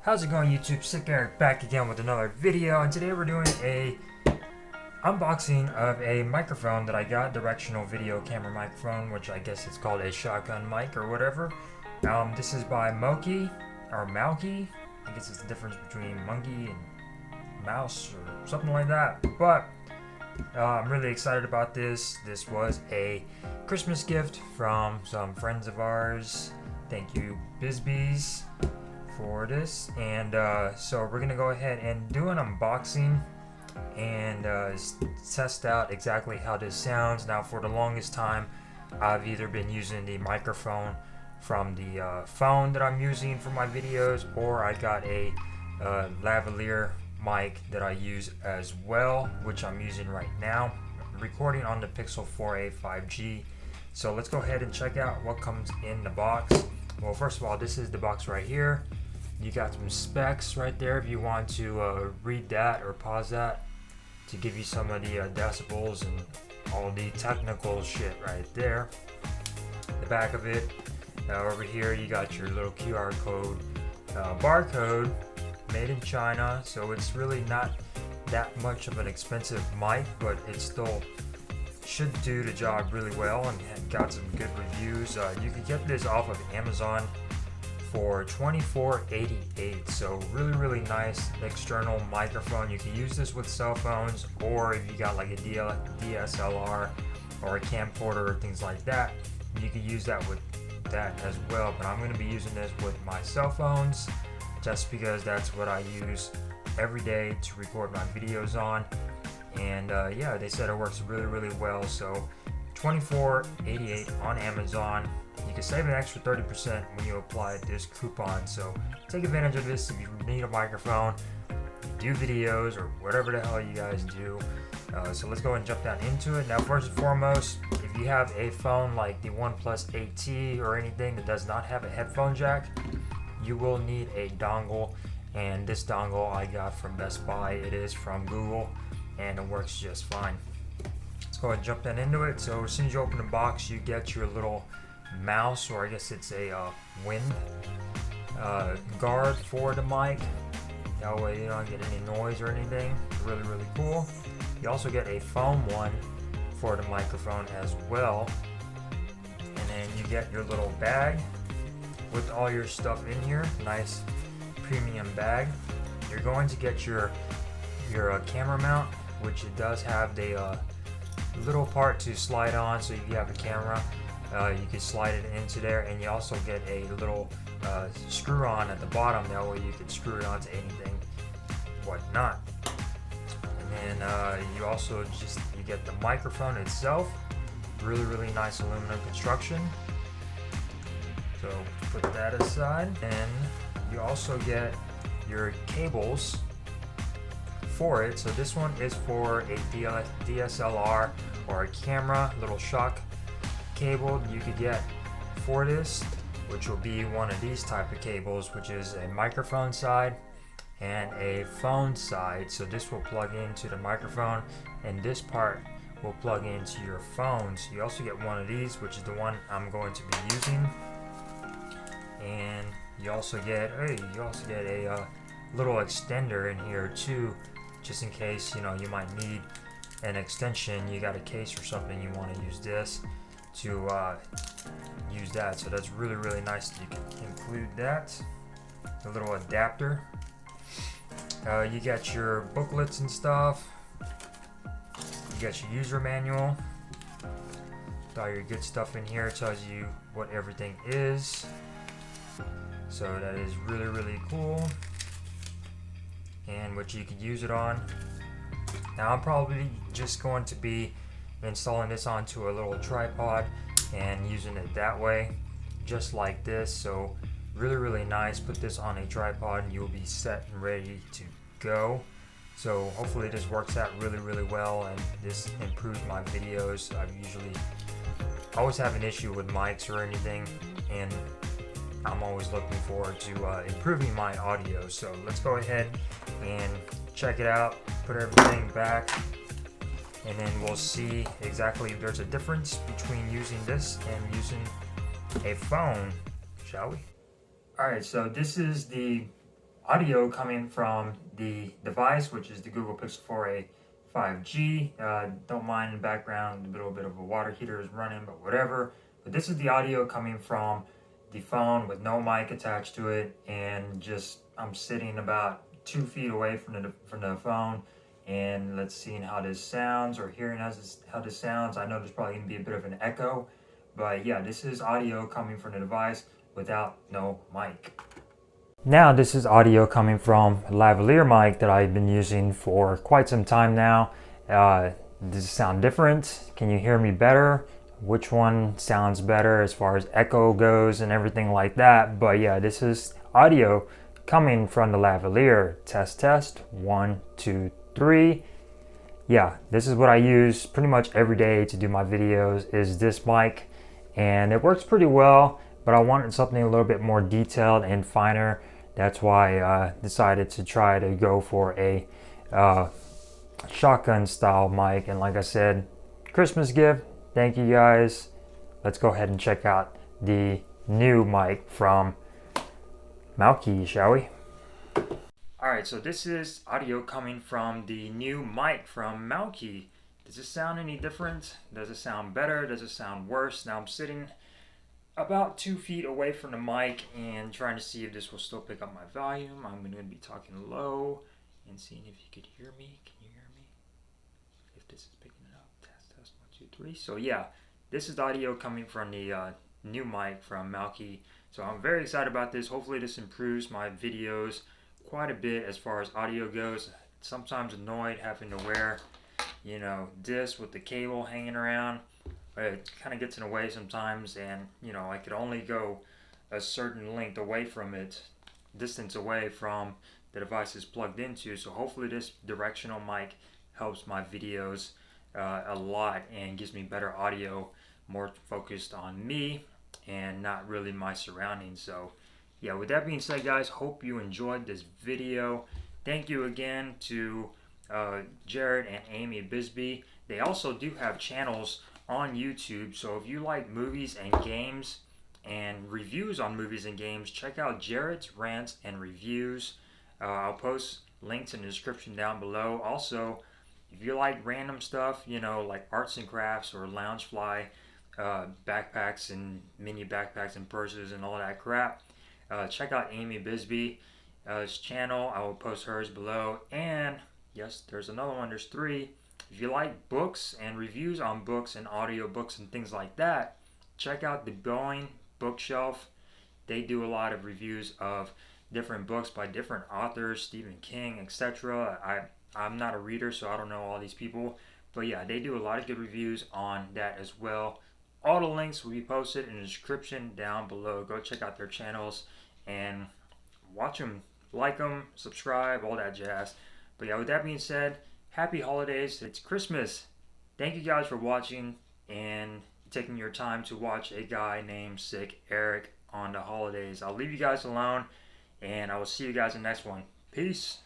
How's it going, YouTube? Sick Eric back again with another video, and today we're doing a unboxing of a microphone that I got, Directional video camera microphone, which I guess it's called a shotgun mic or whatever. This is by MouKey or MouKey. I guess it's the difference between monkey and mouse or something like that. But I'm really excited about this. This was a Christmas gift from some friends of ours. Thank you, Bisbees, for this. And so we're gonna go ahead and do an unboxing and test out exactly how this sounds. Now, for the longest time, I've either been using the microphone from the phone that I'm using for my videos, or I got a lavalier mic that I use as well, which I'm using right now. I'm recording on the Pixel 4a 5G. So let's go ahead and check out what comes in the box. Well, first of all, this is the box right here. You got some specs right there if you want to read that or pause that to give you some of the decibels and all the technical shit right there. The back of it, over here you got your little QR code, barcode, made in China, so it's really not that much of an expensive mic, but it still should do the job really well and got some good reviews. You could get this off of Amazon for $24.88, so really nice external microphone. You can use this with cell phones, or if you got like a DSLR or a camcorder or things like that, you can use that with that as well. But I'm going to be using this with my cell phones just because that's what I use every day to record my videos on. And yeah, they said it works really well. So $24.88 on Amazon. You can save an extra 30% when you apply this coupon, so take advantage of this if you need a microphone, do videos, or whatever the hell you guys do. So let's go and jump down into it. Now, first and foremost, if you have a phone like the OnePlus 8T or anything that does not have a headphone jack, you will need a dongle, and this dongle I got from Best Buy. It is from Google, and it works just fine. Let's go ahead and jump down into it. So as soon as you open the box, you get your little mouse, or I guess it's a wind guard for the mic. That way you don't get any noise or anything. Really cool. You also get a foam one for the microphone as well. And then you get your little bag with all your stuff in here. Nice premium bag. You're going to get your camera mount, which it does have the little part to slide on, so if you have a camera, you can slide it into there, and you also get a little screw on at the bottom. That way you can screw it onto anything, whatnot. And then you also you get the microphone itself. Really nice aluminum construction. So put that aside, and you also get your cables for it. So this one is for a DSLR or a camera, little shock cable you could get for this, which will be one of these type of cables, which is a microphone side and a phone side. So this will plug into the microphone, and this part will plug into your phones. You also get one of these, which is the one I'm going to be using, and you also get a little extender in here too, just in case you might need an extension. You got a case or something, you want to use this to use that. So that's really nice that you can include that. A little adapter. You got your booklets and stuff. You got your user manual. All your good stuff in here. It tells you what everything is. So that is really cool, and what you could use it on. Now, I'm probably just going to be installing this onto a little tripod and using it that way, just like this. So really nice. Put this on a tripod and you'll be set and ready to go. So hopefully this works out really well, and this improves my videos. I usually always have an issue with mics or anything, and I'm always looking forward to improving my audio. So let's go ahead and check it out, put everything back, and then we'll see exactly if there's a difference between using this and using a phone, shall we? Alright, so this is the audio coming from the device, which is the Google Pixel 4a 5G. Don't mind in the background, a little bit of a water heater is running, but whatever. But this is the audio coming from the phone with no mic attached to it, and just I'm sitting about 2 feet away from the phone, and let's see how this sounds, or hearing how this sounds. I know there's probably gonna be a bit of an echo, but yeah, this is audio coming from the device without no mic. Now this is audio coming from a lavalier mic that I've been using for quite some time now. Does it sound different? Can you hear me better? Which one sounds better as far as echo goes and everything like that? But yeah, this is audio coming from the lavalier. Test 1 2 3. Yeah, this is what I use pretty much every day to do my videos, is this mic, and it works pretty well, but I wanted something a little bit more detailed and finer. That's why I decided to try to go for a shotgun style mic. And like I said, Christmas gift. Thank you guys. Let's go ahead and check out the new mic from MouKey, shall we? Alright, so this is audio coming from the new mic from MouKey. Does it sound any different? Does it sound better? Does it sound worse? Now I'm sitting about 2 feet away from the mic and trying to see if this will still pick up my volume. I'm going to be talking low and seeing if you could hear me. Can you hear me? If this is picking it up. Test 1 2 3. So yeah, this is the audio coming from the new mic from MouKey. So I'm very excited about this. Hopefully this improves my videos quite a bit as far as audio goes. Sometimes annoyed having to wear, you know, this with the cable hanging around. It kind of gets in the way sometimes, and you know, I could only go a certain length away from it, distance away from the device is plugged into. So hopefully this directional mic helps my videos a lot and gives me better audio, more focused on me and not really my surroundings. So yeah, with that being said, guys, hope you enjoyed this video. Thank you again to Jared and Amy Bisbee. They also do have channels on YouTube, so if you like movies and games and reviews on movies and games, check out Jared's Rants and Reviews. I'll post links in the description down below. Also, if you like random stuff, you know, like arts and crafts or Loungefly backpacks and mini backpacks and purses and all that crap, check out Amy Bisbee's channel. I will post hers below. And yes, there's another one. There's 3. If you like books and reviews on books and audio books and things like that, check out the Bookshelfe. They do a lot of reviews of different books by different authors, Stephen King, etc. I'm not a reader, so I don't know all these people. But yeah, they do a lot of good reviews on that as well. All the links will be posted in the description down below. Go check out their channels and watch them, like them, subscribe, all that jazz. But yeah, with that being said, happy holidays. It's Christmas. Thank you guys for watching and taking your time to watch a guy named Sick Eric on the holidays. I'll leave you guys alone, and I will see you guys in the next one. Peace.